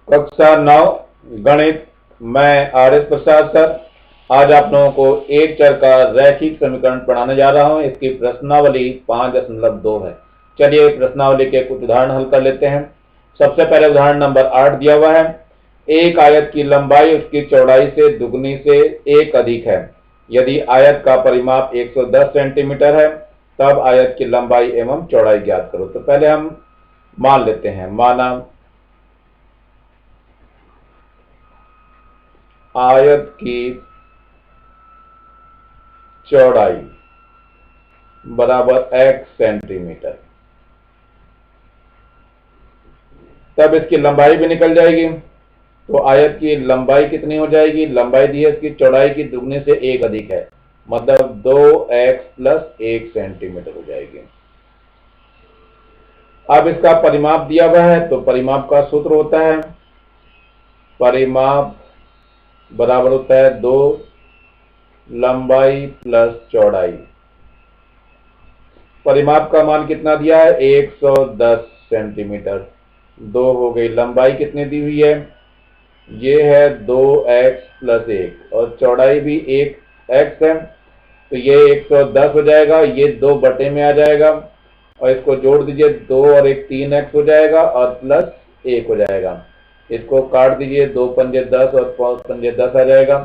कक्षा 9 गणित। मैं आर एस प्रसाद सर आज आप लोगों को एक चर का रैखिक समीकरण पढ़ाने जा रहा हूं। इसकी प्रश्नावली 5.2 है। चलिए प्रश्नावली के कुछ उदाहरण हल कर लेते हैं। सबसे पहले उदाहरण नंबर 8 दिया हुआ है। एक आयत की लंबाई उसकी चौड़ाई से दुगनी से 1 अधिक है। यदि आयत का परिमाप 110 सेंटीमीटर है तब आयत की लंबाई एवं चौड़ाई ज्ञात करो। तो पहले हम मान लेते हैं। माना आयत की चौड़ाई बराबर x सेंटीमीटर, तब इसकी लंबाई भी निकल जाएगी। तो आयत की लंबाई कितनी हो जाएगी? लंबाई दी है इसकी चौड़ाई की दुगने से 1 अधिक है, मतलब 2x + 1 सेंटीमीटर हो जाएगी। अब इसका परिमाप दिया हुआ है तो परिमाप का सूत्र होता है, परिमाप बराबर होता है 2 लंबाई प्लस चौड़ाई। परिमाप का मान कितना दिया है? 110 सेंटीमीटर। 2 हो गई। लंबाई कितनी दी हुई है? ये है 2x + 1 और चौड़ाई भी 1x है, तो ये 110 हो जाएगा। ये 2 बटे में आ जाएगा और इसको जोड़ दीजिए, 2 और 1 3x हो जाएगा और प्लस 1 हो जाएगा। इसको काट दीजिए, 2 पंजे 10 और 5 पंजे 10 आ जाएगा।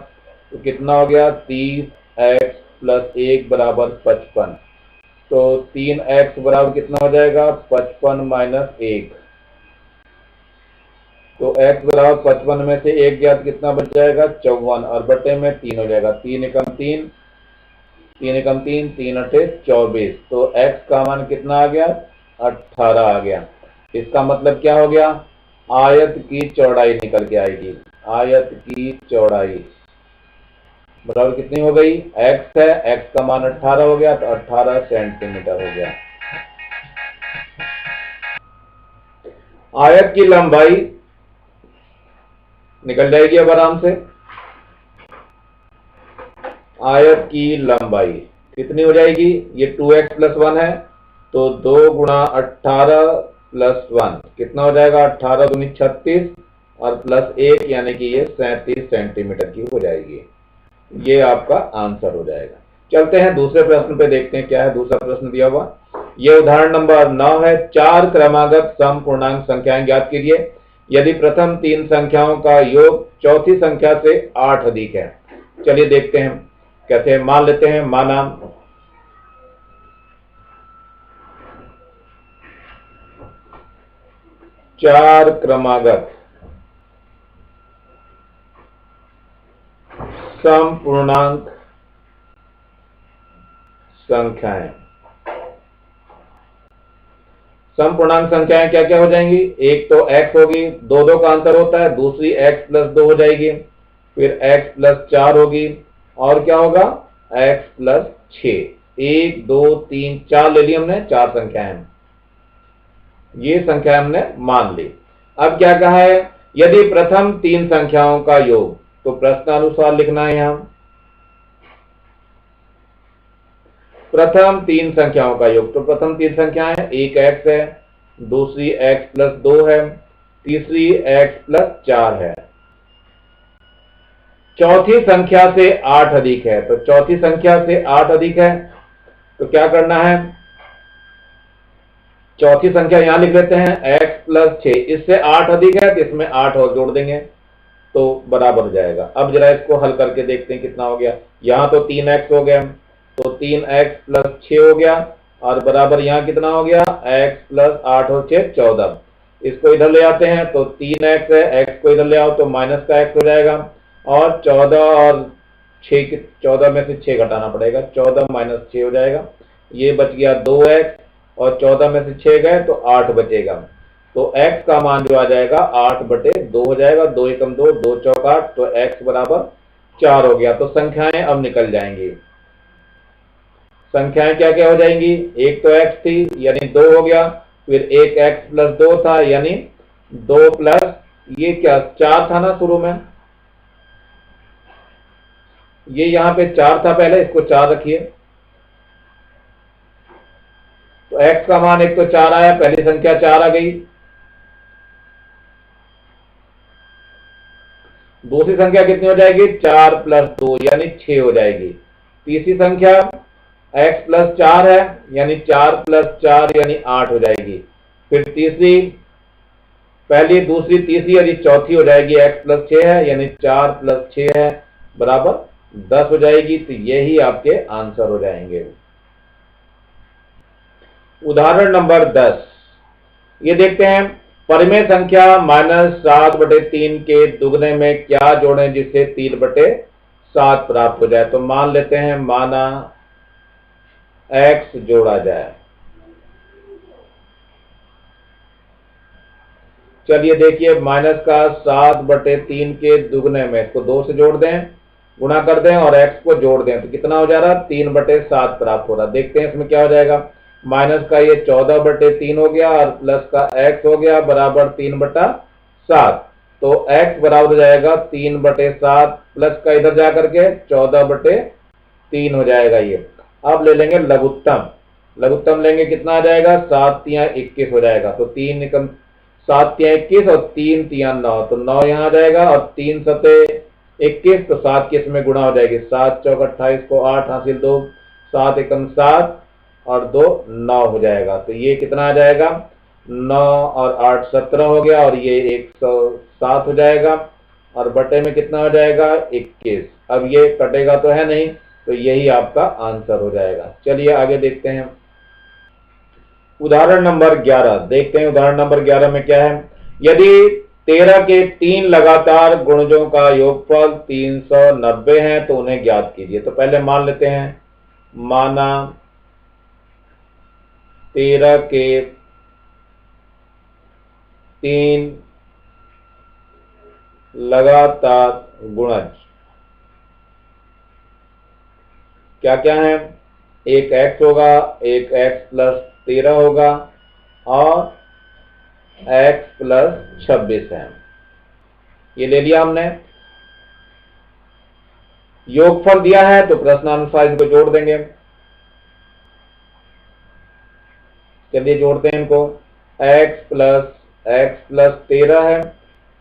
तो कितना हो गया? 30x + 1 बराबर 55। तो 3x बराबर कितना हो जाएगा? 55 - 1। तो x बराबर 55 में से 1 गया तो कितना बच जाएगा? 54 और बटे में 3 हो जाएगा। 3 एकम 3, 3 एकम 3, 3 अठे 24। तो x का मान कितना आ गया? 18 आ गया। इसका मतलब क्या हो गया? आयत की चौड़ाई निकल के आएगी। आयत की चौड़ाई बराबर कितनी हो गई? x है, x का मान 18 हो गया तो 18 सेंटीमीटर हो गया। आयत की लंबाई निकल जाएगी अब आराम से। आयत की लंबाई कितनी हो जाएगी? ये 2x + 1 है, तो 2 × 18 + 1 कितना हो जाएगा? 18 दूनी 36 और प्लस 1 यानी कि ये 37 सेंटीमीटर की हो जाएगी। ये आपका आंसर हो जाएगा। चलते हैं दूसरे प्रश्न पे, देखते हैं क्या है दूसरा प्रश्न दिया हुआ। ये उदाहरण नंबर 9 है। 4 क्रमागत समपूर्णांक संख्याएं ज्ञात कीजिए। यदि प्रथम 3 संख्याओं का योग चौथी संख्या से 8 अधिक है। चलिए देखते हैं कैसे हैं। मान लेते हैं, माना चार क्रमागत समपूर्णांक संख्याएं। समपूर्णांक संख्याएं क्या क्या हो जाएंगी? एक तो x होगी, 2 का अंतर होता है, दूसरी x + 2 हो जाएगी, फिर x + 4 होगी और क्या होगा? x + 6। 1 2 3 4 ले ली हमने, 4 संख्याएं, ये संख्या हमने मान ली। अब क्या कहा है? यदि प्रथम 3 संख्याओं का योग, तो प्रश्नानुसार लिखना है यहां। प्रथम 3 संख्याओं का योग, तो प्रथम 3 संख्याएं, एक x है, दूसरी x + 2 है, तीसरी x + 4 है। चौथी संख्या से 8 अधिक है, तो चौथी संख्या से 8 अधिक है तो क्या करना है? चौथी संख्या यहां लिख लेते हैं, x + 6। इससे 8 अधिक है तो इसमें 8 और जोड़ देंगे तो बराबर हो जाएगा। अब जरा इसको हल करके देखते हैं कितना हो गया। यहां तो 3x हो गया, तो 3x + 6 हो गया और बराबर यहां कितना हो गया? x + 8 और 6 14। इसको इधर ले आते हैं तो 3x है, x को इधर ले आओ तो माइनस का x हो जाएगा और 14 और 6, 14 में से 6 घटाना पड़ेगा, 14 - 6 हो जाएगा। ये बच गया 2x और 14 में से 6 गए तो 8 बचेगा। तो x का मान जो आ जाएगा 8/2 हो जाएगा। 2 एकम 2, 2 चौक 8, तो x बराबर 4 हो गया। तो संख्याएं अब निकल जाएंगी। संख्याएं क्या क्या हो जाएंगी? एक तो x थी यानी 2 हो गया, फिर एक x + 2 था यानी 2 प्लस ये क्या 4 था ना शुरू में, ये यहां पे 4 था पहले, इसको 4 रखिए। तो x का मान एक तो 4 आया, पहली संख्या 4 आ गई। दूसरी संख्या कितनी हो जाएगी, 4 प्लस 2 यानी 6 हो जाएगी। तीसरी संख्या x प्लस 4 है यानी 4 प्लस 4 यानी 8 हो जाएगी। फिर तीसरी, पहली, दूसरी, तीसरी यानी चौथी हो जाएगी, x प्लस 6 है यानी 4 प्लस 6 है बराबर 10 हो जाएगी। तो यही आपके आंसर हो जाएंगे। उदाहरण नंबर 10, ये देखते हैं, परिमेय संख्या -7/3 के दुगने में क्या जोड़ें जिससे 3/7 प्राप्त हो जाए। तो मान लेते हैं माना x जोड़ा जाए। चलिए देखिए, माइनस का 7/3 के दुगने में, इसको 2 से जोड़ दें, गुणा कर दें और x को जोड़ दें तो कितना हो जा रहा है, 3/7 प्राप्त हो रहा है। देखते हैं इसमें क्या हो जाएगा, माइनस का ये 14/3 हो गया और प्लस का x हो गया बराबर 3/7। तो x बराबर हो जाएगा 3/7 प्लस का इधर जा करके 14/3 हो जाएगा ये। अब ले लेंगे लघुत्तम, लघुत्तम लेंगे, कितना आ जाएगा, 7 तिया 21 हो जाएगा। तो 7 तिया 21 और 3 तिया 9, तो 9 यहाँ आ जाएगा और 3 सते 21, तो 7 की इसमें गुणा हो जाएगी, 7 चौक 28 को 8 हासिल 2, 7 एकम 7 और 2 9 हो जाएगा। तो ये कितना आ जाएगा, 9 और 8 17 हो गया और ये 107 हो जाएगा और बटे में कितना हो जाएगा, 21। अब ये कटेगा तो है नहीं, तो यही आपका आंसर हो जाएगा। चलिए आगे देखते हैं उदाहरण नंबर 11। देखते हैं उदाहरण नंबर 11 में क्या है। यदि 13 के 3 लगातार गुणजों का योगफल 390 है तो उन्हें ज्ञात कीजिए। तो पहले मान लेते हैं, माना 13 के 3 लगातार गुणज क्या क्या है, एक x होगा, एक x प्लस 13 होगा और x प्लस 26 है। ये ले लिया हमने। योगफल दिया है तो प्रश्नानुसार इनको जोड़ देंगे। चलिए जोड़ते हैं इनको, x प्लस 13 है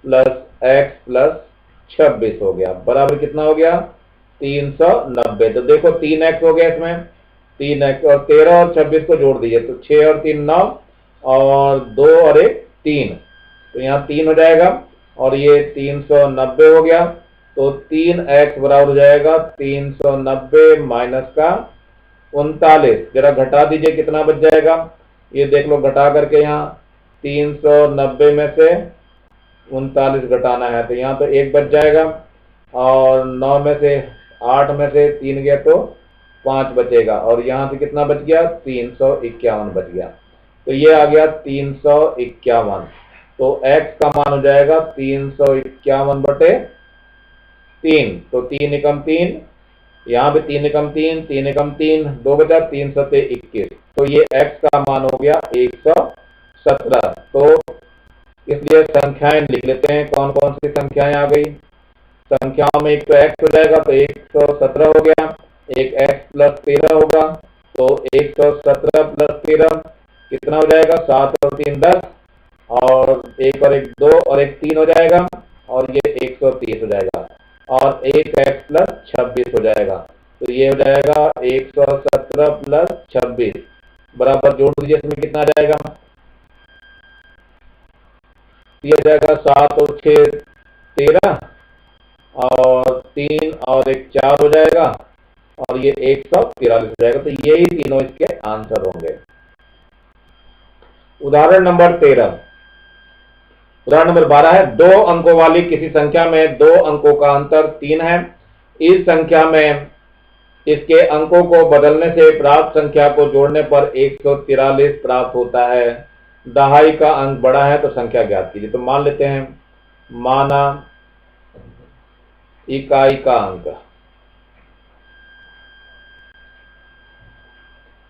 प्लस x प्लस 26 हो गया बराबर कितना हो गया, 390। तो देखो 3x हो गया इसमें, 3x और 13 और 26 को जोड़ दीजिए तो 6 और 3 9 और 2 और 1 3, तो यहाँ 3 हो जाएगा और ये 390 हो गया। तो 3x बराबर हो जाएगा 390 माइनस का 39। जरा घटा दीजिए कितना बच जाएगा, ये देख लो घटा करके, यहाँ 390 में से 39 घटाना है तो यहाँ तो 1 बच जाएगा और 9 में से 8 में से 3 गया तो 5 बचेगा और यहाँ से कितना बच गया, 351 बच गया। तो ये आ गया 351। तो x का मान हो जाएगा 351/3। तो 3 एकम 3, यहाँ पे 3 एकम 3, 3 एकम 3, 2 बचा, 3 सते 21। तो ये x का मान हो गया 117। तो इसलिए संख्याएं लिख लेते हैं, कौन कौन सी संख्याएं आ गई। संख्याओं में एक तो x हो जाएगा तो 117 हो गया, एक x प्लस 13 होगा तो 117 प्लस 13 कितना हो जाएगा, 7 और 3 10 और 1 और 1 2 और 1 3 हो जाएगा और ये 130 हो जाएगा और एक x प्लस 26 हो जाएगा। तो ये हो जाएगा 117 प्लस 26 बराबर, जोड़ दीजिए, इसमें कितना आ जाएगा, ये हो जाएगा 7 और 6 13 और 3 और 1 4 हो जाएगा और ये 143 हो जाएगा। तो यही तीनों इसके आंसर होंगे। उदाहरण नंबर 13। उदाहरण नंबर 12 है, 2 अंकों वाली किसी संख्या में 2 अंकों का अंतर 3 है। इस संख्या में इसके अंकों को बदलने से प्राप्त संख्या को जोड़ने पर 143 प्राप्त होता है। दहाई का अंक बड़ा है तो संख्या ज्ञात कीजिए। तो मान लेते हैं, माना इकाई का अंक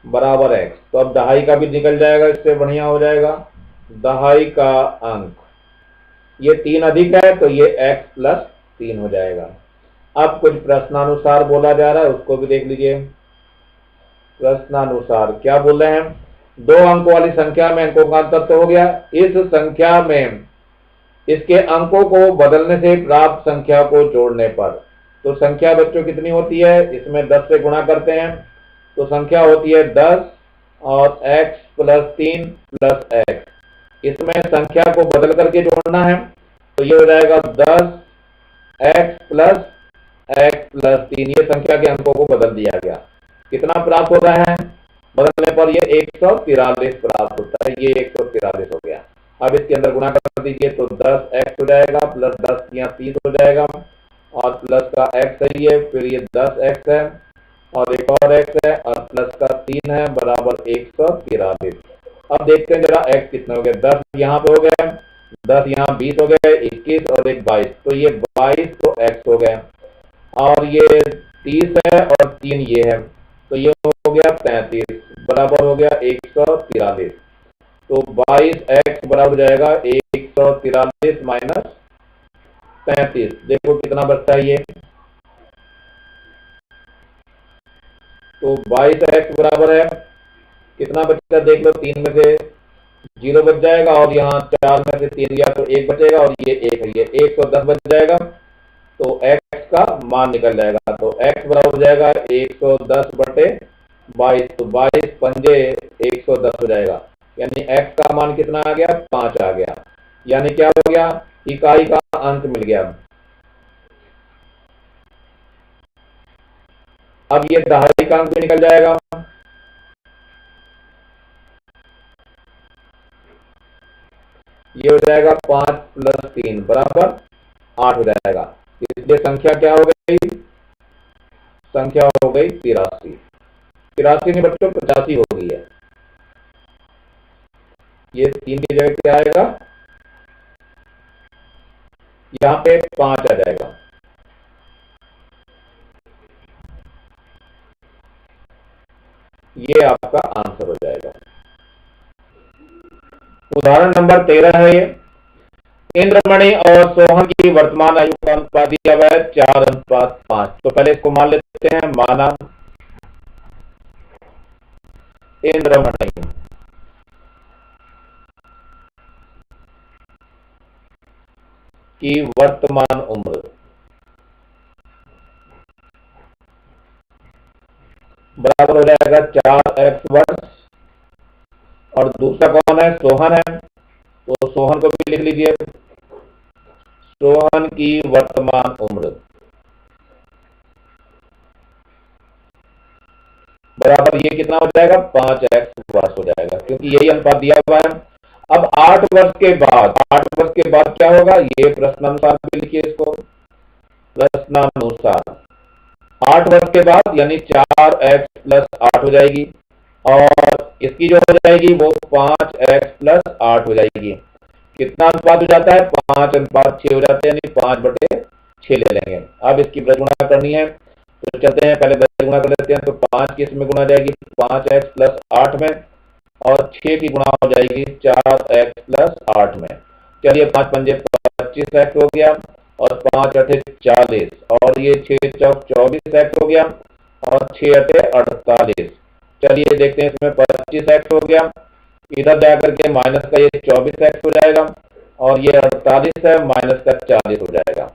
बराबर x, तो अब दहाई का भी निकल जाएगा, इससे बढ़िया हो जाएगा। दहाई का अंक ये 3 अधिक है तो ये x प्लस 3 हो जाएगा। अब कुछ प्रश्नानुसार बोला जा रहा है, उसको भी देख लीजिए। प्रश्नानुसार क्या बोल रहे हैं, 2 अंकों वाली संख्या में अंकों का अंतर तो हो गया, इस संख्या में इसके अंकों को बदलने से प्राप्त संख्या को जोड़ने पर। तो संख्या बच्चों कितनी होती है, इसमें 10 से गुणा करते हैं तो संख्या होती है 10 और x प्लस 3 प्लस x। इसमें संख्या को बदल करके जोड़ना है तो ये हो जाएगा 10x प्लस x प्लस 3। ये संख्या के अंकों को बदल दिया गया। कितना प्राप्त होता है, बदलने पर ये 143 प्राप्त होता है। ये 143 हो गया। अब इसके अंदर गुणा कर दीजिए तो 10x हो जाएगा प्लस 10 यहाँ 30 हो जाएगा और प्लस का x है ये, फिर ये 10x है और एक और x है और प्लस का 3 है बराबर 143। अब देखते हैं जरा x कितने हो गए। 10 यहाँ पे हो गए, 10 यहाँ 20 हो गए, 21 और एक 22, तो ये 22 तो x हो गए और ये 30 है और 3 ये है तो ये हो गया 33 बराबर हो गया 143। तो 22x बराबर हो जाएगा 143 माइनस 33। देखो कितना बचता है ये, तो 22x बराबर है कितना बचता, देख लो 3 में से 0 बच जाएगा और यहाँ 4 में से 3 गया तो 1 बचेगा और ये 1 है, ये 110 बच जाएगा तो x का मान निकल जाएगा। तो x बराबर हो जाएगा 110 बटे 22, तो 22 पंजे 110 हो जाएगा, यानी x का मान कितना आ गया, 5 आ गया। यानी क्या हो गया, इकाई का अंक मिल गया। अब ये दहाई का अंक भी निकल जाएगा। ये हो जाएगा 5 प्लस 3 बराबर 8 हो जाएगा। इसलिए संख्या क्या हो गई, संख्या हो गई 83। 83 में बच्चों 85 हो गई है। ये 3 की जगह क्या आएगा, यहाँ पे 5 आ जाएगा। ये आपका आंसर हो जाएगा। उदाहरण नंबर 13 है ये। इंद्रमणि और सोहन की वर्तमान आयु का अनुपात दिया हुआ है 4:5। तो पहले इसको मान लेते हैं। माना इंद्रमणि की वर्तमान उम्र बराबर हो जाएगा 4x वर्ष और दूसरा कौन है, सोहन है, तो सोहन को भी लिख लीजिए। सोहन की वर्तमान उम्र बराबर ये कितना हो जाएगा, 5x वर्ष हो जाएगा, क्योंकि यही अनुपात दिया हुआ है। अब 8 वर्ष के बाद, 8 वर्ष के बाद क्या होगा, ये प्रश्नानुसार भी लिखिए इसको। प्रश्नानुसार 8 वर्ष के बाद यानी 4x प्लस 8 हो जाएगी और इसकी जो हो जाएगी वो 5x प्लस 8 हो जाएगी। कितना अनुपात हो जाता है, 5:6 हो जाते हैं, यानी 5/6 ले लेंगे। अब इसकी गुणा करनी है तो चलते हैं, पहले गुणा कर लेते हैं। तो 5 की इसमें गुणा जाएगी 5x प्लस 8 में और 6 की गुणा हो जाएगी 4x प्लस 8 में। चलिए 5 पंजे 25x हो गया और 5 अठे 40 और ये 6 चौक 24x हो गया और 6 अठे 48। चलिए देखते हैं, इसमें 25x हो गया, इधर जाकर के माइनस का ये 24x हो जाएगा और ये 48 है, माइनस का 40 हो जाएगा।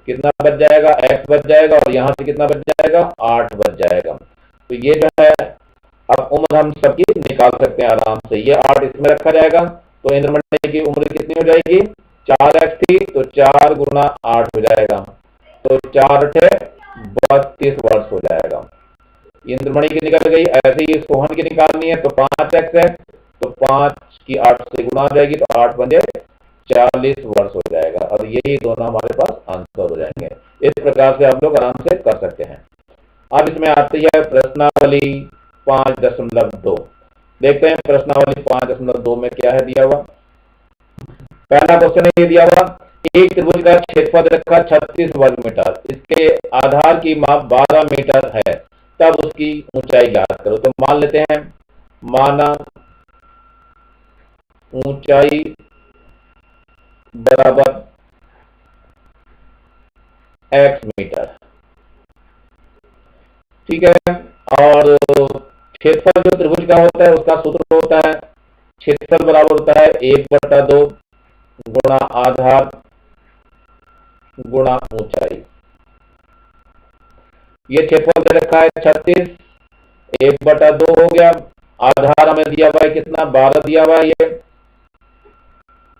कितना बच जाएगा, x बच जाएगा और यहाँ से कितना बच जाएगा, 8 बच जाएगा। तो ये जो है अब उम्र हम सबकी निकाल सकते हैं आराम से। ये 8 इसमें रखा जाएगा तो इंद्रमणि की उम्र कितनी हो जाएगी, 4x थी तो 4 गुना 8 हो जाएगा, तो 4 अठे 32 वर्ष हो जाएगा। इंद्रमणि की निकल गई। ऐसे ही सोहन की निकालनी है तो 5x है तो 5 की 8 से गुणा हो जाएगी तो 8 पंजे 40 वर्ष हो जाएगा और यही दोनों हमारे पास आंसर हो जाएंगे। इस प्रकार से आप लोग आराम से कर सकते हैं। अब इसमें आती है प्रश्नावली 5.2। देखते हैं प्रश्नावली 5.2 में क्या है दिया हुआ। पहला क्वेश्चन है ये दिया हुआ, एक त्रिभुज का क्षेत्रफल रखा 36 वर्ग मीटर, इसके आधार की माप 12 मीटर है, तब उसकी ऊंचाई ज्ञात करो। तो मान लेते हैं, माना ऊंचाई बराबर x मीटर, ठीक है। और क्षेत्रफल जो त्रिभुज का होता है उसका सूत्र होता है, क्षेत्रफल बराबर होता है 1/2 गुणा आधार गुणा ऊंचाई। ये क्षेत्रफल दे रखा है 36, 1/2 हो गया। आधार हमें दिया हुआ है कितना, 12 दिया हुआ है ये,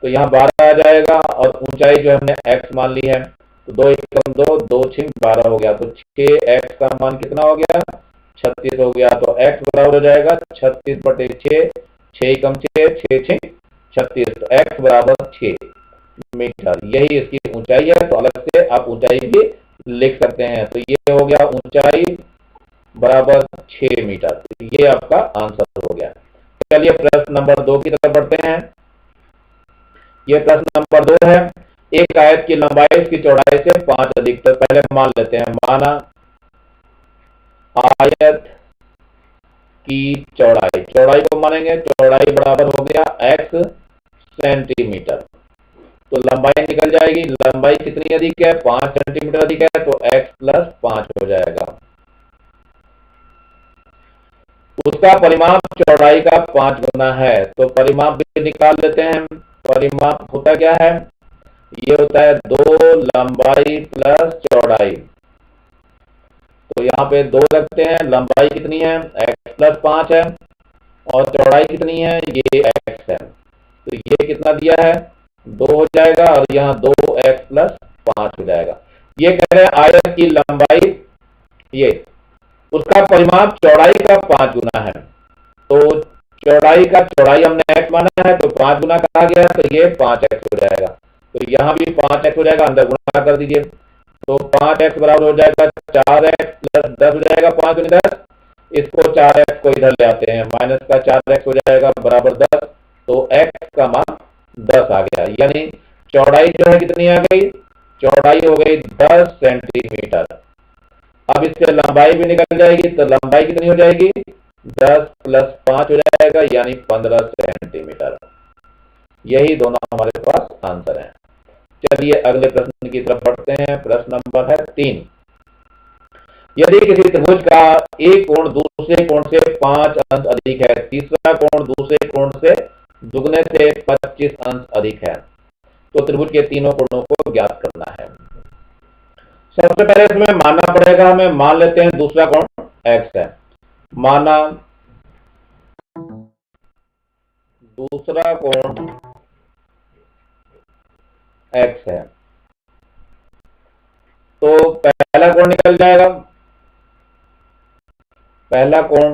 तो यहाँ 12 आ जाएगा। और ऊंचाई जो हमने x मान ली है, तो 2 एकम 2, 2 6 12 हो गया। तो 6x का मान कितना हो गया, 36 हो गया। तो x बराबर हो जाएगा 36/6, 6 एकम 6, 6 6 36। तो x बराबर 6 मीटर, यही इसकी ऊंचाई है। तो अलग से आप ऊंचाई भी लिख सकते हैं। तो ये हो गया ऊंचाई बराबर 6 मीटर। तो ये आपका आंसर हो गया। चलिए प्रश्न नंबर 2 की तरफ बढ़ते हैं। ये प्रश्न नंबर 2 है। एक आयत की लंबाई इसकी चौड़ाई से 5 अधिक। तो पहले मान लेते हैं, माना आयत की चौड़ाई, चौड़ाई को मानेंगे, चौड़ाई बराबर हो गया x सेंटीमीटर। तो लंबाई निकल जाएगी, लंबाई कितनी अधिक है, 5 सेंटीमीटर अधिक है, तो x + 5 हो जाएगा। उसका परिमाप चौड़ाई का 5 गुना है। तो परिमाप भी निकाल लेते हैं। परिमाप होता क्या है, ये होता है 2 लंबाई प्लस चौड़ाई। तो यहाँ पे 2 रखते हैं, लंबाई कितनी है, x + 5 है, और चौड़ाई कितनी है, ये x है। तो ये कितना दिया है, 2 हो जाएगा, और यहाँ 2x + 5 हो जाएगा। ये कह रहे हैं आयत की लंबाई, ये उसका परिमाप चौड़ाई का 5 गुना है। तो चौड़ाई का, चौड़ाई हमने x माना है, तो 5 गुना कहा गया, तो ये 5x हो जाएगा। तो यहाँ भी 5x हो जाएगा, अंदर गुना कर दीजिए। तो 5x बराबर हो जाएगा 4x + 10 हो जाएगा, 5 × 10। इसको 4x को इधर ले आते हैं, माइनस का 4x हो जाएगा बराबर 10। तो x का मान 10 आ गया। यानी चौड़ाई जो है कितनी आ गई, चौड़ाई हो गई 10 सेंटीमीटर। अब इससे लंबाई भी निकल जाएगी, तो लंबाई कितनी हो जाएगी, 10 + 5 हो जाएगा, यानी 15 सेंटीमीटर। यही दोनों हमारे पास आंसर हैं। चलिए अगले प्रश्न की तरफ बढ़ते हैं। प्रश्न नंबर है 3। यदि किसी त्रिभुज का एक कोण दूसरे कोण से 5 अंश अधिक है, तीसरा कोण दूसरे कोण से दुगने से 25 अंश अधिक है, तो त्रिभुज के तीनों कोणों को ज्ञात करना है। सबसे पहले इसमें मानना पड़ेगा, हमें मान लेते हैं दूसरा कोण x है। माना दूसरा कोण x है, तो पहला कोण निकल जाएगा। पहला कोण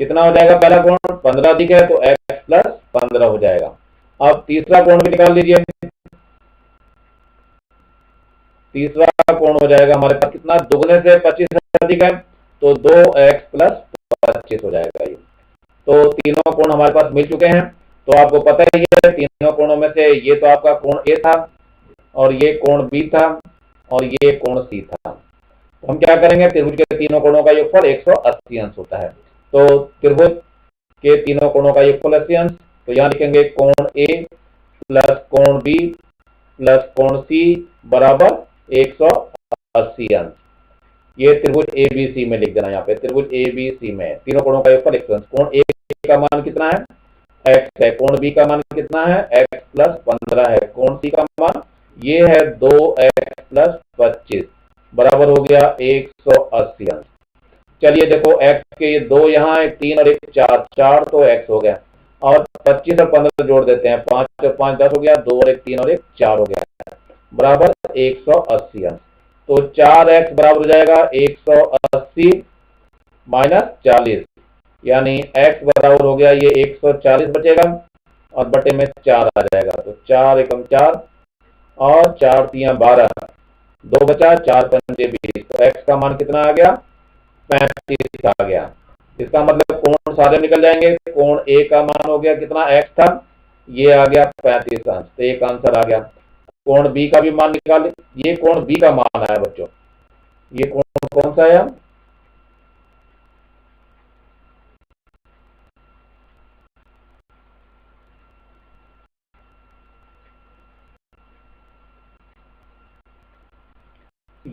कितना हो जाएगा, पहला कोण 15 अधिक है, तो x + 15 हो जाएगा। अब तीसरा कोण भी निकाल लीजिए। तीसरा कोण हो जाएगा हमारे पास कितना, दुगने से 25 अधिक है, तो 2x + 25 हो जाएगा ये। तो तीनों कोण हमारे पास मिल चुके हैं। तो आपको पता ही है, तीनों कोणों में से ये तो आपका कोण A था, और ये कोण B था, और ये कोण C था। तो हम क्या करेंगे, त्रिभुज के तीनों कोणों का योगफल 180 अंश होता है। तो त्रिभुज के तीनों कोणों का योगफल 80 अंश। तो यहाँ लिखेंगे कोण A + कोण B + कोण C बराबर 180 अंश। ये त्रिभुज ABC में लिख देना। यहाँ पे त्रिभुज ABC में तीनों कोणों का योगफल 180 अंश। कोण A का मान कितना है, x है। कोण B का मान कितना है, x + 15 है। कोण C का मान ये है 2x + 25 बराबर हो गया 180 अंश। चलिए देखो, x के ये 2 यहाँ है, 3 और 1 4, 4 तो x हो गया, और 25 और 15 जोड़ देते हैं, 5 और 5 10 हो गया, 2 और 1 3 और 1 4 हो गया बराबर 180 अंश। तो 4x बराबर हो जाएगा 180 - 40, यानी x बराबर हो गया ये 140 बचेगा, और बटे में 4 आ जाएगा। तो 4 एकम 4, और 4 × 12, 2 बचा, 4 × 5 20। तो x का मान कितना आ गया, 35 आ गया। इसका मतलब कोण सारे निकल जाएंगे। कोण A का मान हो गया कितना, x था, ये आ गया 35 अंश। तो एक आंसर आ गया। कोण B का भी मान निकाले, ये कोण B का मान आया बच्चों। ये कोण कौन सा आया,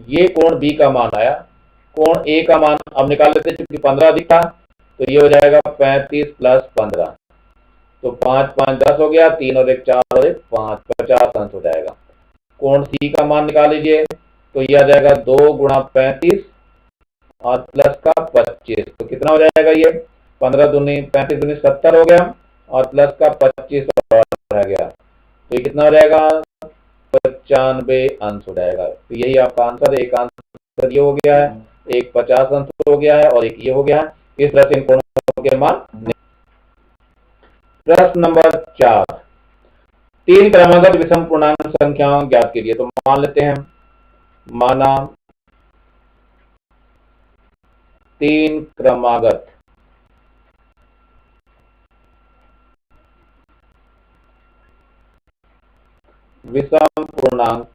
ये कोण B का मान आया। कोण A का मान अब निकाल लेते हैं, क्योंकि 15 अधिक था, तो ये हो जाएगा 35 + 15। तो 5 5 10 हो गया, 3 और 1 4 और 1 5, 50 अंश हो जाएगा। कोण सी का मान निकाल लीजिए, तो ये आ जाएगा 2 गुणा 35 और प्लस का 25, तो कितना हो जाएगा ये 15 दूनी 35 दूनी 70 हो गया और प्लस का 25 और रह गया, तो ये कितना हो जाएगा 95 अंश हो जाएगा। तो यही आपका आंसर, एक आंसर ये हो गया है, एक 50 अंश हो गया है और एक ये हो गया है। इस तरह से इन कोणों के मान। प्रश्न नंबर 4, 3 क्रमागत विषम पूर्णांक संख्याओं ज्ञात कीजिए। तो मान लेते हैं, माना 3 क्रमागत विषम पूर्णांक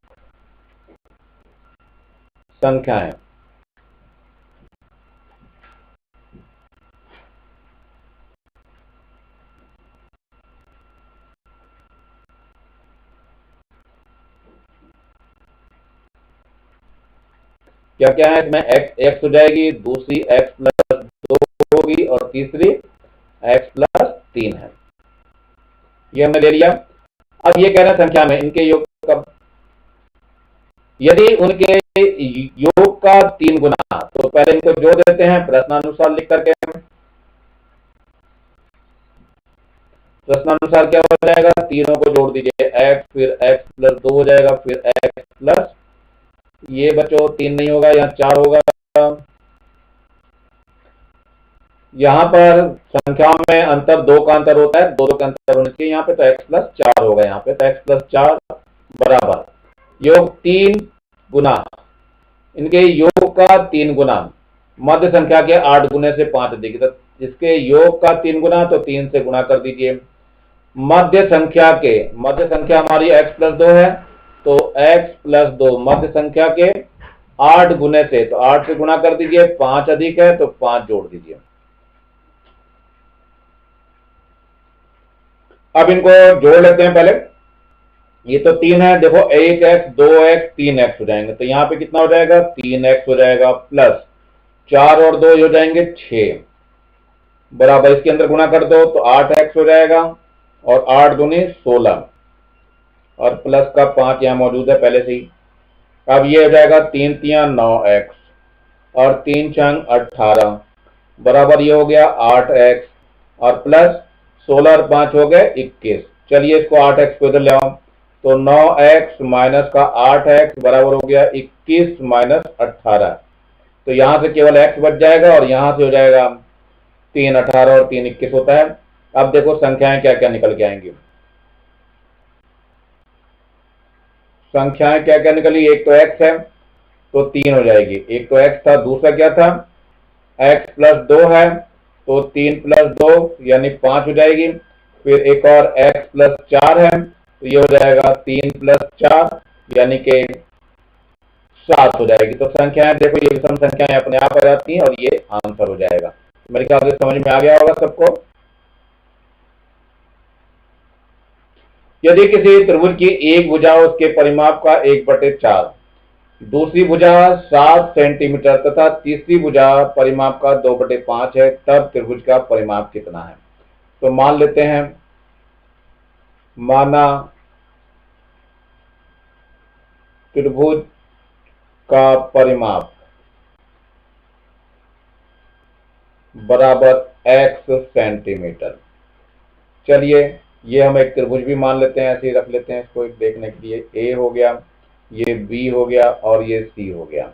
संख्याएं। क्या क्या है इसमें, x हो जाएगी, दूसरी x प्लस 2 होगी और तीसरी x प्लस 3 है, ये हमने ले लिया। अब ये कह रहे हैं संख्या में इनके योग कब, यदि उनके योग का 3 गुना, तो पहले इनको जोड़ देते हैं प्रश्नानुसार लिख करके। प्रश्नानुसार क्या हो जाएगा, तीनों को जोड़ दीजिए, x फिर x प्लस 2 हो जाएगा, फिर x प्लस, ये बच्चों 3 नहीं होगा, यहाँ 4 होगा। यहाँ पर संख्या में अंतर 2 का अंतर होता है, 2 का अंतर होने से यहाँ पे तो x प्लस 4 होगा, यहाँ पे तो x प्लस 4 बराबर योग 3 गुना, इनके योग का 3 गुना मध्य संख्या के 8 गुने से 5 अधिक, तो जिसके योग का 3 गुना तो 3 से गुणा कर दीजिए। मध्य संख्या हमारी x प्लस 2 है, तो x प्लस 2 मध्य संख्या के 8 गुने से, तो 8 से गुणा कर दीजिए, 5 अधिक है तो 5 जोड़ दीजिए। अब इनको जोड़ लेते हैं पहले, ये तो 3 है, देखो 1x 2x 3x हो जाएंगे, तो यहाँ पे कितना हो जाएगा 3x हो जाएगा, प्लस 4 और 2 हो जाएंगे 6 बराबर, इसके अंदर गुणा कर दो तो 8x हो जाएगा और 8 दूनी 16 और प्लस का 5 यहाँ मौजूद है पहले से ही। अब ये हो जाएगा 3 तियां 9x और 3 छंग 18 बराबर, ये हो गया 8x और प्लस 16 और 5 हो गए 21। चलिए इसको 8x को इधर ले आओ, तो 9x माइनस का 8x बराबर हो गया 21 माइनस 18, तो यहां से केवल x बच जाएगा और यहां से हो जाएगा 3 18 और 3 21 होता है। अब देखो संख्याएं क्या क्या निकल के आएंगी, संख्याएं क्या क्या निकली, एक तो x है तो 3 हो जाएगी, एक तो x था, दूसरा क्या था x प्लस 2 है तो 3 प्लस 2 यानी 5 हो जाएगी, फिर एक और x प्लस 4 है तो ये हो जाएगा 3 प्लस 4 यानी कि 7 हो जाएगी। तो संख्याएं देखो ये विषम संख्याएं अपने आप आ जाती हैं और ये आंसर हो जाएगा। मेरे ख्याल से समझ में आ गया होगा सबको। यदि किसी त्रिभुज की एक भुजा उसके परिमाप का 1/4, दूसरी भुजा 7 सेंटीमीटर तथा तीसरी भुजा परिमाप का 2/5 है, तब त्रिभुज का परिमाप कितना है। तो मान लेते हैं, माना त्रिभुज का परिमाप बराबर x सेंटीमीटर। चलिए ये हम एक त्रिभुज भी मान लेते हैं, ऐसे ही रख लेते हैं इसको एक देखने के लिए, a हो गया, ये b हो गया और ये c हो गया।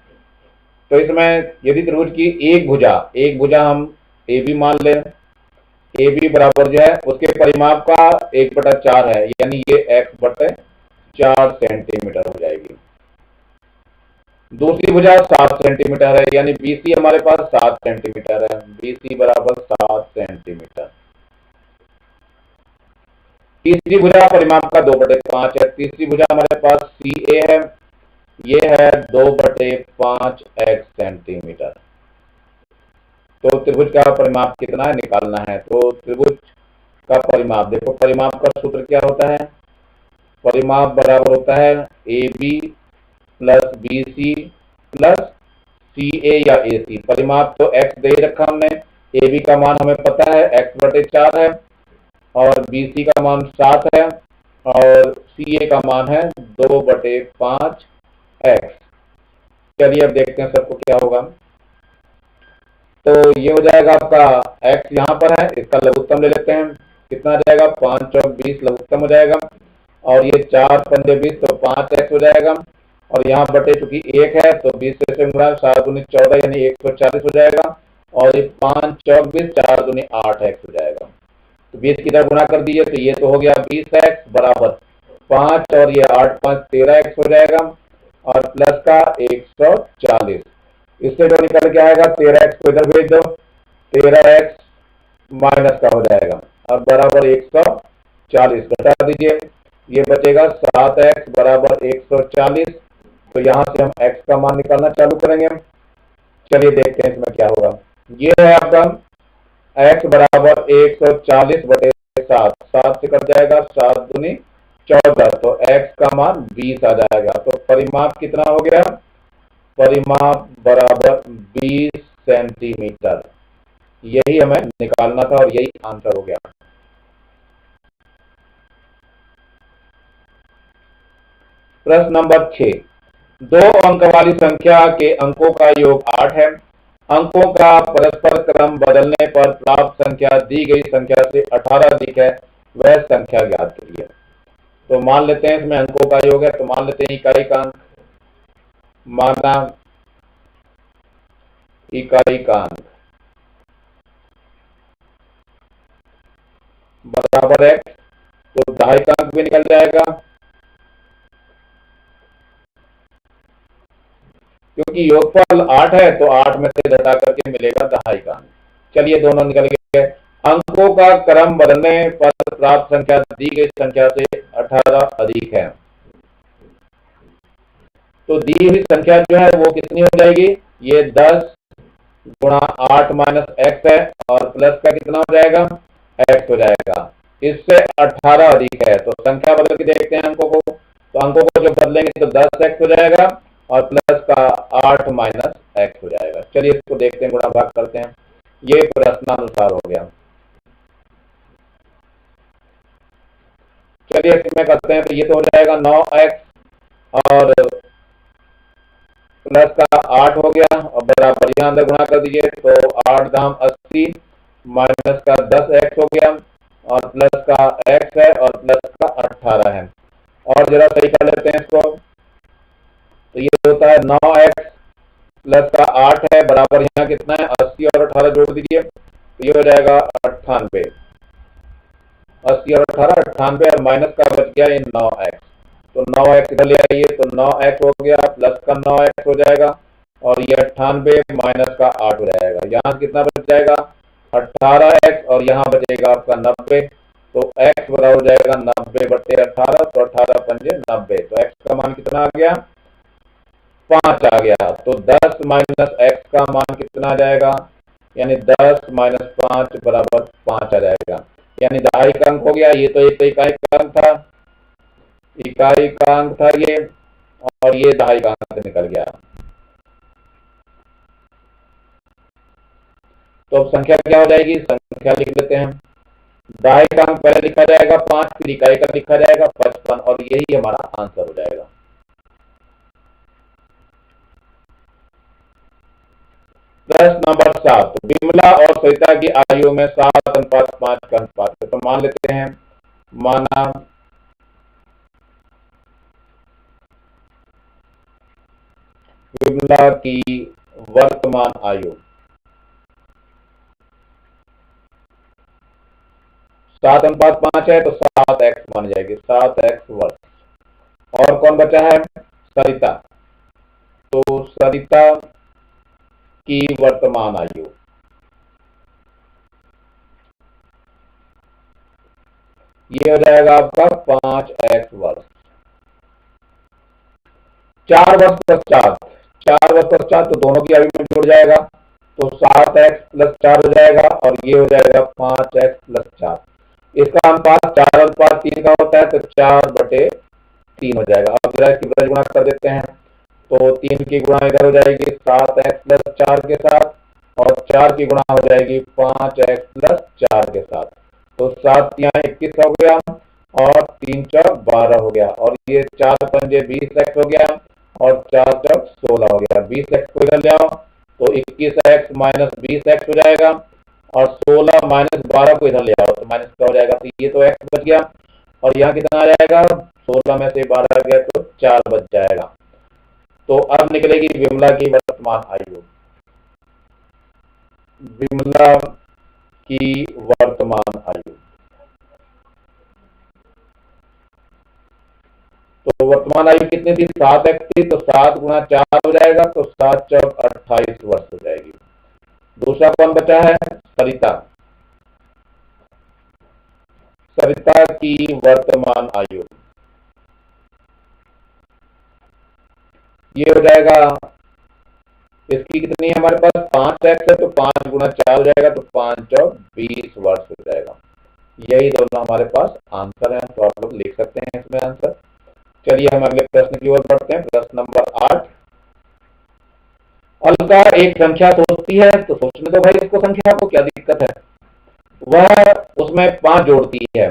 तो इसमें यदि त्रिभुज की एक भुजा हम a b मान लें, ए बी बराबर जो है उसके परिमाप का 1/4 है, यानी ये x/4 सेंटीमीटर हो जाएगी। दूसरी भुजा 7 सेंटीमीटर है, यानी BC हमारे पास 7 सेंटीमीटर है, BC बराबर 7 सेंटीमीटर। तीसरी भुजा परिमाप का 2/5 है, तीसरी भुजा हमारे पास CA है, ये है 2/5 x सेंटीमीटर। तो त्रिभुज का परिमाप कितना है निकालना है। तो त्रिभुज का परिमाप देखो, परिमाप का सूत्र क्या होता है, परिमाप बराबर होता है AB plus BC plus CA या AC। परिमाप तो x दे रखा हमने, AB का मान हमें पता है x/4 है, और BC का मान 7 है और CA का मान है 2/5x। चलिए अब देखते हैं सबको क्या होगा। तो ये हो जाएगा आपका x यहाँ पर है, इसका लघुत्तम ले लेते हैं। कितना आ जाएगा, 5 चौक 20 लघुत्तम हो जाएगा। और ये 4 पंजे 20 तो 5x हो जाएगा। और यहाँ बटे चूंकि 1 है तो 20 से गुणा, 7 दूनी 14 यानी 140 हो जाएगा। और ये 5 चौक 20, 4 दूनी 8x हो जाएगा। तो 20 की तरफ गुणा कर दीजिए तो ये तो हो गया 20x बराबर 5 और ये 8 5 13x हो जाएगा। और प्लस का 140, इससे जो निकल के आएगा 13x को इधर भेज दो, 13x माइनस का हो जाएगा और बराबर 140 घटा दीजिए, ये बचेगा 7x बराबर 140। तो यहाँ से हम x का मान निकालना चालू करेंगे। चलिए देखते हैं इसमें क्या होगा। ये है आपका x बराबर 140 बटे 7, 7 से कट जाएगा, 7 दूनी 14 तो x का मान 20 आ जाएगा। तो परिमाप कितना हो गया, परिमाप बराबर 20 सेंटीमीटर। यही हमें निकालना था और यही आंसर हो गया। प्रश्न नंबर 6, 2 अंक वाली संख्या के अंकों का योग 8 है। अंकों का परस्पर क्रम बदलने पर प्राप्त संख्या दी गई संख्या से 18 अधिक है, वह संख्या ज्ञात करिए। तो मान लेते हैं इसमें अंकों का योग है, तो मान लेते हैं इकाई का अंक, माना इकाई का अंक बराबर है, तो दहाई का अंक भी निकल जाएगा, क्योंकि योगफल 8 है तो 8 में से घटा करके मिलेगा दहाई का अंक। चलिए दोनों निकल गए। अंकों का क्रम बदलने पर प्राप्त संख्या दी गई संख्या से 18 अधिक है। तो दी हुई संख्या जो है वो कितनी हो जाएगी, ये 10 गुणा 8 माइनस x है और प्लस का कितना हो जाएगा, x हो जाएगा। इससे 18 अधिक है, तो संख्या बदल के देखते हैं अंकों को। तो अंकों को जो बदलेंगे तो 10x हो जाएगा और प्लस का 8 माइनस x हो जाएगा। चलिए इसको देखते हैं, गुणा भाग करते हैं। ये प्रश्नानुसार हो गया। चलिए इसमें करते हैं, तो ये तो हो जाएगा 9x और प्लस का 8 हो गया और बराबर यहाँ अंदर गुणा कर दीजिए, तो 8 दाम 80 माइनस का 10x हो गया और प्लस का x है और प्लस का 18 है। और जरा सही कर लेते हैं इसको, तो ये होता है 9x प्लस का 8 है बराबर यहाँ कितना है, 80 और 18 जोड़ दीजिए, तो ये हो जाएगा 98। 80 और 18 98 और माइनस का बच गया ये 9x, तो 9x इधर ले आइए, तो 9x हो गया प्लस का 9x हो जाएगा और ये 98 माइनस का 8 हो जाएगा। यहाँ कितना बच जाएगा, 18x और यहाँ बचेगा आपका 90, तो x बराबर हो जाएगा 90 बटे 18, तो 18 पंजे 90, तो x का मान कितना आ गया, 5 आ गया। तो 10 माइनस x का मान कितना आ जाएगा, यानी 10 माइनस 5 बराबर 5 आ जाएगा, यानी दहाई का अंक हो गया। ये तो एक तो इकाई का अंक था, इकाई का अंक था ये, और ये दहाई का अंक निकल गया। तो अब संख्या क्या हो जाएगी, संख्या लिख लेते हैं। दहाई का अंक पहले लिखा जाएगा 5, फिर इकाई का लिखा जाएगा 55 और यही हमारा आंसर हो जाएगा। प्रश्न नंबर 7, विमला और सरिता की आयु में 7:5 का अनुपात है। तो मान लेते हैं, माना विमला की वर्तमान आयु 7:5 है, तो 7x मान जाएगी, 7x वर्ष। और कौन बचा है, सरिता। तो सरिता की वर्तमान आयु ये हो जाएगा आपका 5x वर्ष। 4 वर्ष पश्चात, 4 वर्ष पश्चात तो दोनों की आयु में जुड़ जाएगा, तो 7x प्लस 4 हो जाएगा और ये हो जाएगा 5x प्लस 4। इसका अनुपात 4:3 का होता है, तो 4/3 हो जाएगा। अब जरा इसकी ब्रज गुणा कर देते हैं, तो 3 की गुणा इधर हो जाएगी 7x प्लस 4 के साथ और 4 की गुणा हो जाएगी 5x प्लस 4 के साथ। तो 7 यहाँ 21 हो गया और 3 चौक 12 हो गया, और ये 4 पंजे 20x हो गया और 4 चौक 16 हो गया। 20x को इधर ले आओ तो 21x माइनस 20x हो जाएगा, और 16 माइनस 12 को इधर ले आओ तो माइनस का हो जाएगा। तो ये तो x बच गया, और यहाँ कितना आ जाएगा, 16 में से 12 गया तो 4 बच जाएगा। तो अब निकलेगी विमला की वर्तमान आयु। विमला की वर्तमान आयु, तो वर्तमान आयु कितनी थी, 7x थी, तो 7 गुणा 4 हो जाएगा, तो 7 चौक 28 वर्ष हो जाएगी। दूसरा कौन बचा है, सरिता। सरिता की वर्तमान आयु ये हो जाएगा, इसकी कितनी है हमारे पास, 5x है, तो 5 गुणा 4 हो जाएगा, तो 5 चौक 20 वर्ष हो जाएगा। यही दोनों हमारे पास आंसर है, तो आप लोग लिख सकते हैं इसमें आंसर। चलिए हम अगले प्रश्न की ओर बढ़ते हैं। प्रश्न नंबर 8। अलका एक संख्या सोचती है, तो सोचने दो भाई इसको, संख्या को क्या दिक्कत है। वह उसमें 5 जोड़ती है।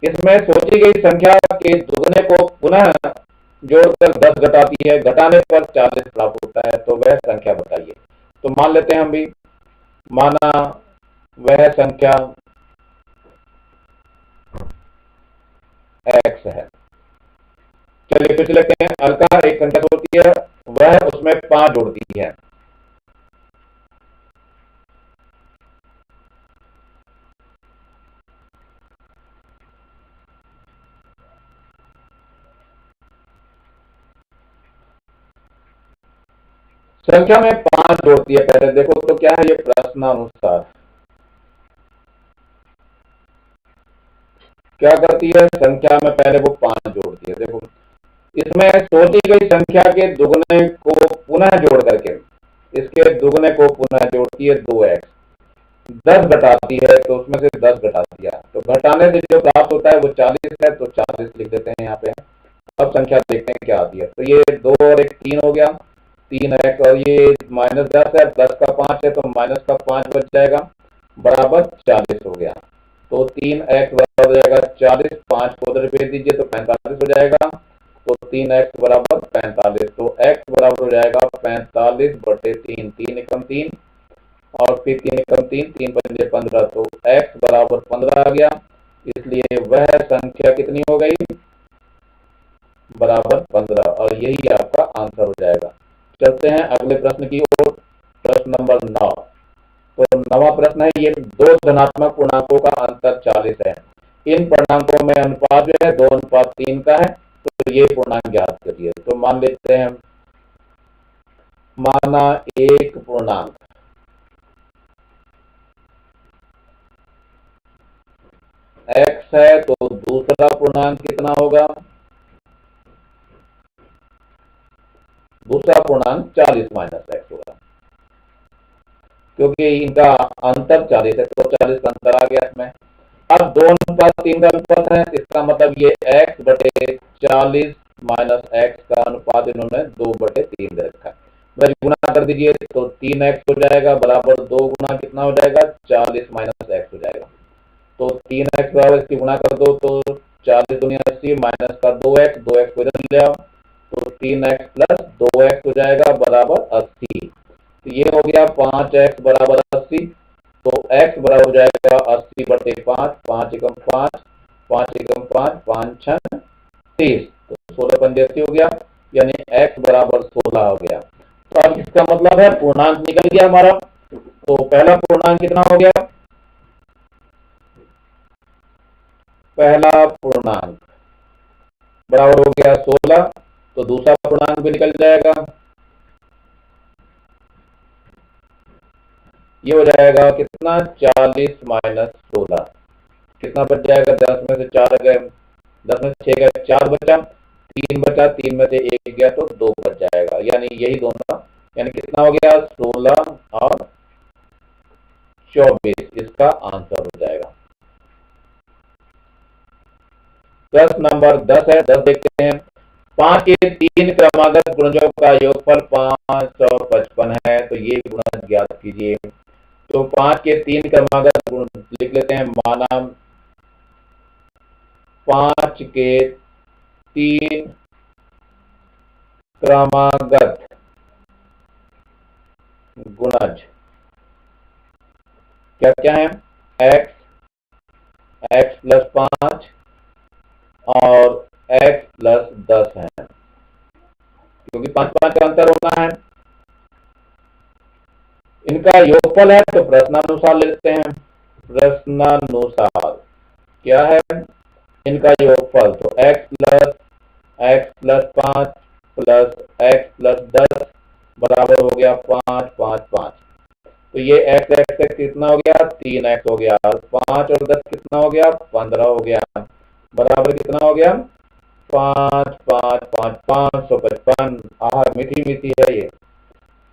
इसमें सोची गई संख्या के दुगने को पुनः जोड़कर 10 घटाती है, घटाने पर 40 प्राप्त होता है, तो वह संख्या बताइए। तो मान लेते हैं हम भी, माना वह संख्या x है। चलिए फिर से लिखते हैं, अलका एक संख्या सोचती है, वह उसमें 5 जोड़ती है। संख्या में 5 जोड़ती है। पहले देखो तो क्या है, ये प्रश्नानुसार क्या करती है, संख्या में पहले वो 5 जोड़ती है। देखो इसमें सोची गई संख्या के दुगने को पुनः जोड़ करके इसके दुगने को पुनः जोड़ती है 2x, 10 घटाती है, तो उसमें से 10 घटा दिया, तो घटाने से जो प्राप्त होता है वो 40 है, तो 40 लिख देते हैं यहाँ पे। अब संख्या देखते हैं क्या आती है। तो ये 2 और 1 3 हो गया, 3x, और ये माइनस 10 है, 10 का 5 है, तो माइनस का 5 बच जाएगा, बराबर 40 हो गया। तो 3x बराबर हो जाएगा 40, 5 को उधर भेज दीजिए तो 45 हो जाएगा, तो 3x बराबर 45, तो x बराबर हो जाएगा 45 बटे 3, 3 एकम 3 और फिर 3 एकम 3, 3 पंजे 15, तो x बराबर 15 आ गया। इसलिए वह संख्या कितनी हो गई, बराबर 15, और यही आपका आंसर हो जाएगा। चलते हैं अगले प्रश्न की ओर। प्रश्न नंबर 9। तो 9वां प्रश्न है, ये 2 धनात्मक पूर्णांकों का अंतर 40 है। इन पूर्णांकों में अनुपात जो है 2:3 का है, तो ये पूर्णांक ज्ञात करिए। तो मान लेते हैं, माना एक पूर्णांक x है, तो दूसरा पूर्णांक कितना होगा, दूसरा पूर्णांक 40 माइनस x होगा, क्योंकि इनका अंतर 40 है, तो 40 का अंतर आ गया इसमें। अब 2:3 का अनुपात है, इसका मतलब ये x बटे 40 माइनस x का अनुपात इन्होंने 2/3 दे रखा है। वह गुणा कर दीजिए तो 3x हो जाएगा, बराबर 2 गुना कितना हो जाएगा, 40 माइनस x हो जाएगा। तो 3x बराबर इसकी गुणा कर दो, तो 40 दूनी 80 माइनस का 2x, 2x को इधर ले आओ, तो 3x प्लस 2x हो जाएगा, बराबर 80। तो ये हो गया 5x बराबर 80, तो x बराबर हो जाएगा 80 बटे 5, 5 एकम 5, 5 एकम 5, 5 6 30, तो 16 पंजे 80 हो गया, यानी x बराबर 16 हो गया। तो अब इसका मतलब है पूर्णांक निकल गया हमारा। तो पहला पूर्णांक कितना हो गया, पहला पूर्णांक बराबर हो गया 16, तो दूसरा पूर्णांक भी निकल जाएगा, ये हो जाएगा कितना, 40 माइनस 16, कितना बच जाएगा, 10 में से 4 गए, 10 में से 6 गए, 4 बचा, 3 बचा, 3 में से 1 गया तो 2 बच जाएगा, यानी यही दोनों, यानी कितना हो गया, 16 और 24 इसका आंसर हो जाएगा। प्रश्न नंबर 10 है, 10 देखते हैं। 5 के 3 क्रमागत गुणजों का योगफल 555 है, तो ये गुणज ज्ञात कीजिए। तो 5 के 3 क्रमागत गुण लिख लेते हैं, माना 5 के 3 क्रमागत गुणज क्या क्या है, x प्लस 5 और x प्लस 10 है, क्योंकि 5 5 का अंतर होना है। इनका योगफल है तो प्रश्नानुसार लेते हैं। प्रश्नानुसार क्या है इनका योगफल, तो x plus 5 plus x plus 10 बराबर हो गया 5 5 5। तो ये x कितना हो गया, 3x हो गया, 5 और 10 कितना हो गया, 15 हो गया, बराबर कितना हो गया, 5 5 5 555। मीठी मीठी है ये।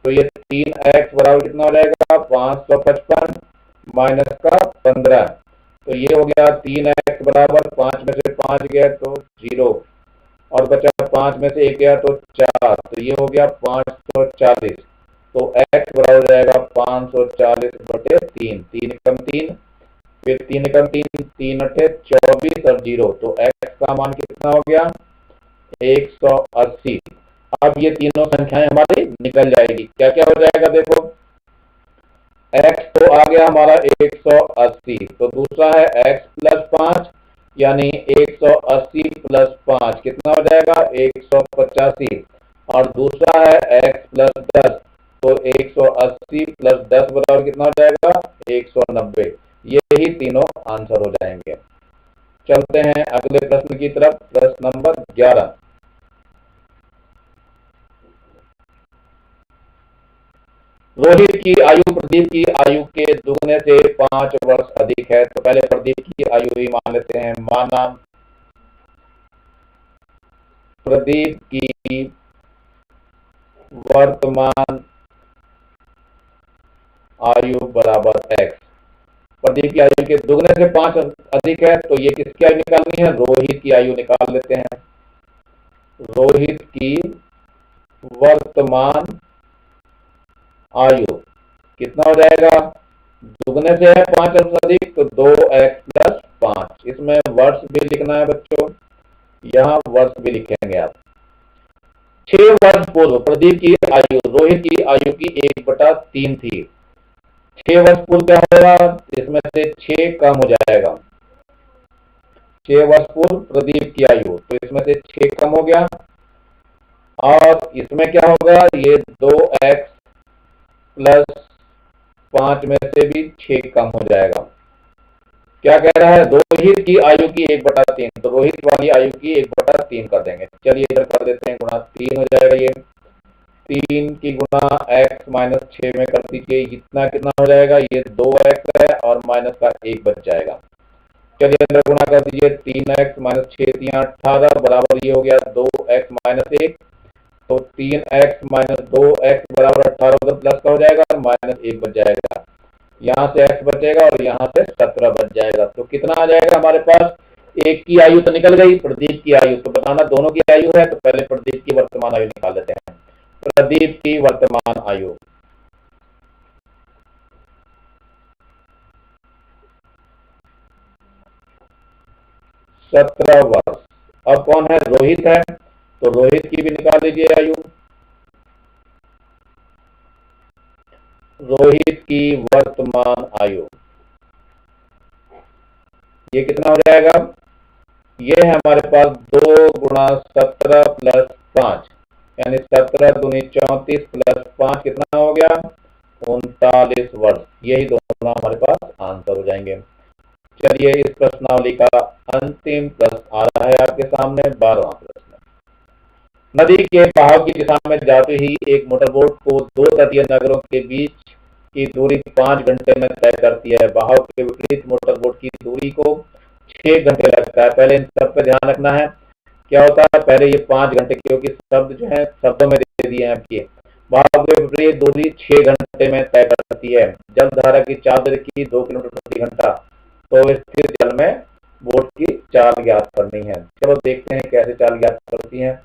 तो ये 3x बराबर कितना हो जाएगा, 555 माइनस का 15। तो ये हो गया 3x बराबर 5 में से 5 गया तो 0 और बचा 5 में से 1 गया तो 4, तो ये हो गया 540। तो x बराबर हो जाएगा 540/3, 3 कम 3, फिर 3 कम 3, 3 अठे 24 और 0, तो x का मान कितना हो गया, 180। अब ये तीनों संख्याएं हमारी निकल जाएगी। क्या क्या हो जाएगा देखो, x तो आ गया हमारा 180, तो दूसरा है x प्लस 5 यानी 180 प्लस 5 कितना हो जाएगा, 185, और दूसरा है x प्लस 10, तो 180 प्लस 10 बराबर कितना हो जाएगा, 190। यही तीनों आंसर हो जाएंगे। चलते हैं अगले प्रश्न की तरफ, प्रश्न नंबर 11। रोहित की आयु प्रदीप की आयु के दुगने से 5 वर्ष अधिक है। तो पहले प्रदीप की आयु ही मान लेते हैं, माना प्रदीप की वर्तमान आयु बराबर x। प्रदीप की आयु के दुगने से 5 अधिक है, तो ये किसकी आयु निकालनी है, रोहित की आयु निकाल लेते हैं। रोहित की वर्तमान आयु कितना हो जाएगा, दुगने से है 5 वर्ष अधिक, तो 2x प्लस 5। इसमें वर्ष भी लिखना है बच्चों, यहाँ वर्ष भी लिखेंगे आप। 6 वर्ष पूर्व प्रदीप की आयु रोहित की आयु की 1/3 थी। 6 वर्ष पूर्व क्या होगा, इसमें से 6 कम हो जाएगा। 6 वर्ष पूर्व प्रदीप की आयु, तो इसमें से 6 कम हो गया, और इसमें क्या होगा, ये 2x प्लस 5 में से भी 6 कम हो जाएगा। क्या कह रहा है, रोहित की आयु की 1/3, तो रोहित वाली आयु की 1/3 कर देंगे। चलिए इधर कर देते हैं गुणा, 3 हो जाएगा, ये 3 की गुणा x माइनस 6 में कर दीजिए, इतना कितना हो जाएगा, ये 2x है और माइनस का 1 बच जाएगा। चलिए अंदर गुणा कर दीजिए, 3x माइनस 6 3 18 बराबर ये हो गया 2x माइनस 1, तो 3x माइनस 2x बराबर 18 उधर प्लस का हो जाएगा, माइनस 1 बच जाएगा। यहाँ से x बचेगा और यहाँ से 17 बच जाएगा। तो कितना आ जाएगा हमारे पास, एक की आयु तो निकल गई, प्रदीप की आयु तो बताना दोनों की आयु है, तो पहले प्रदीप की वर्तमान आयु निकाल लेते हैं। प्रदीप की वर्तमान आयु सत्रह वर्ष। अब कौन है, रोहित है, तो रोहित की भी निकाल लीजिए आयु। रोहित की वर्तमान आयु ये कितना हो जाएगा, ये है हमारे पास 2 गुणा 17 प्लस 5 यानी 17 दूनी 34 प्लस 5 कितना हो गया, 39 वर्ष। यही दोनों हमारे पास आंसर हो जाएंगे। चलिए इस प्रश्नावली का अंतिम प्रश्न आ रहा है आपके सामने, 12वां प्रश्न। नदी के बहाव की दिशा में जाते ही एक मोटरबोट को 2 तटीय नगरों के बीच की दूरी 5 घंटे में तय करती है। बहाव के विपरीत मोटरबोट की दूरी को 6 घंटे लगता है। पहले इन सब पे ध्यान रखना है, क्या होता है, पहले ये 5 घंटे, क्योंकि शब्द जो है शब्दों में दे दिए हैं आपके। बहाव के विपरीत दूरी 6 घंटे में तय करती है। जल धारा की चाल की 2 किलोमीटर प्रति घंटा, तो स्थिर जल में बोट की चाल ज्ञात करनी है। चलो देखते हैं कैसे चाल ज्ञात करती है।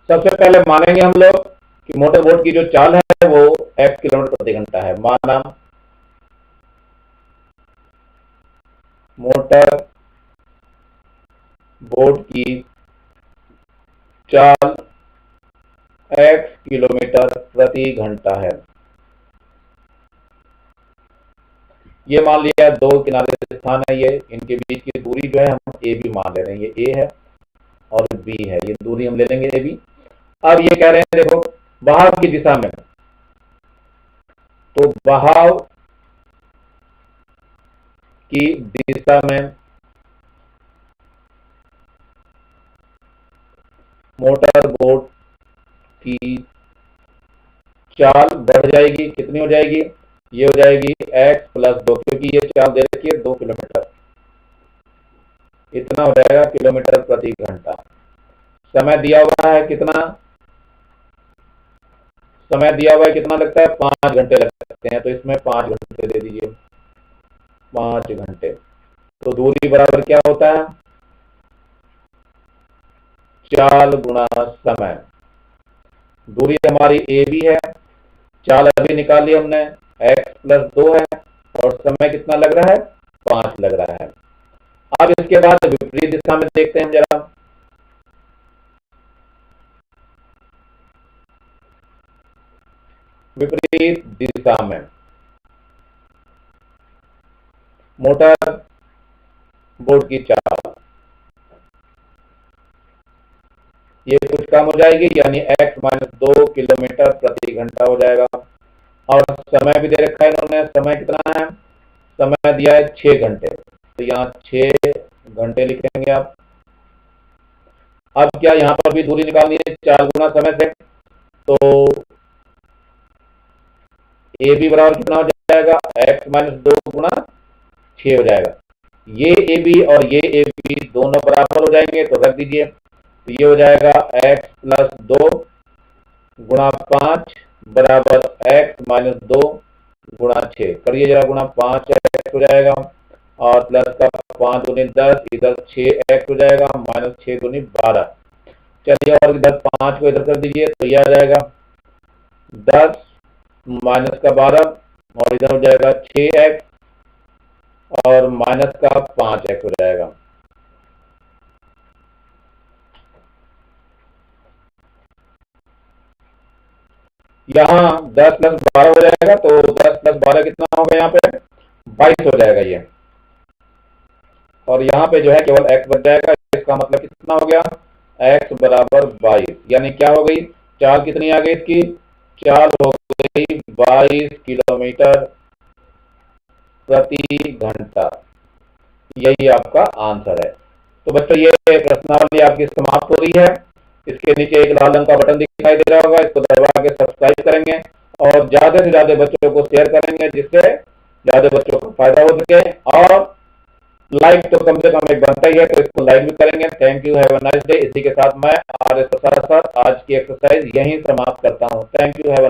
सबसे पहले मानेंगे हम लोग कि मोटर बोट की जो चाल है वो x किलोमीटर प्रति घंटा है। माना मोटर बोट की चाल x किलोमीटर प्रति घंटा है। ये मान लिया दो किनारे स्थान है, ये इनके बीच की दूरी जो है हम ए बी मान ले रहे हैं, ये ए है और बी है, ये दूरी हम ले लेंगे ए बी। अब ये कह रहे हैं देखो बहाव की दिशा में, तो बहाव की दिशा में मोटर बोट की चाल बढ़ जाएगी, कितनी हो जाएगी, ये हो जाएगी x प्लस 2, क्योंकि ये चाल दे रखी है 2 किलोमीटर, इतना हो जाएगा किलोमीटर प्रति घंटा। समय दिया हुआ है कितना, समय दिया हुआ है कितना लगता है, 5 घंटे लग सकते हैं, तो इसमें 5 घंटे दे दीजिए, 5 घंटे। तो दूरी बराबर क्या होता है, चाल गुणा समय। दूरी हमारी ए बी है, चाल अभी निकाल ली हमने, x प्लस 2 है और समय कितना लग रहा है, 5 लग रहा है। अब इसके बाद विपरीत दिशा में देखते हैं जरा, विपरीत दिशा में मोटर बोट की चाल ये कुछ कम हो जाएगी, यानी x माइनस 2 किलोमीटर प्रति घंटा हो जाएगा। और समय भी दे रखा है इन्होंने, समय कितना है, समय दिया है 6 घंटे, तो यहाँ 6 घंटे लिखेंगे आप। अब क्या यहाँ पर भी दूरी निकालनी है 4 गुना समय से, तो ए बी बराबर कितना हो जाएगा, x माइनस 2 गुना 6 हो जाएगा। ये ए बी और ये ए बी दोनों बराबर हो जाएंगे, तो रख दीजिए, तो ये हो जाएगा x प्लस 2 गुणा 5 बराबर x माइनस 2 गुणा 6, करिए जरा गुणा, 5x हो जाएगा और प्लस का 5 दूनी 10, इधर 6x हो जाएगा, माइनस 6 दूनी 12। चलिए और इधर 5 को इधर कर दीजिए, तो यह आ जाएगा 10 माइनस का 12 और इधर हो जाएगा 6x और माइनस का 5x हो जाएगा। यहाँ 10 प्लस 12 हो जाएगा, तो 10 प्लस 12 कितना होगा, यहाँ पे 22 हो जाएगा ये, और यहाँ पे जो है केवल x बच जाएगा। इसका मतलब कितना हो गया, x बराबर 22, यानी क्या हो गई, चाल कितनी आ गई इसकी, चाल हो गई 22 किलोमीटर प्रति घंटा। यही आपका आंसर है। तो बच्चों ये प्रश्नावली आपकी समाप्त हो रही है। इसके नीचे एक लाल रंग का बटन दिखाई दे रहा होगा, इसको दबा के सब्सक्राइब करेंगे और ज्यादा से ज्यादा बच्चों को शेयर करेंगे, जिससे ज्यादा बच्चों को फायदा हो सके। और लाइक तो कम से कम एक बनता ही है, तो इसको लाइक भी करेंगे। Thank you, have a nice day. इसी के साथ मैं आज की एक्सरसाइज यहीं समाप्त करता हूँ। Thank you, have a nice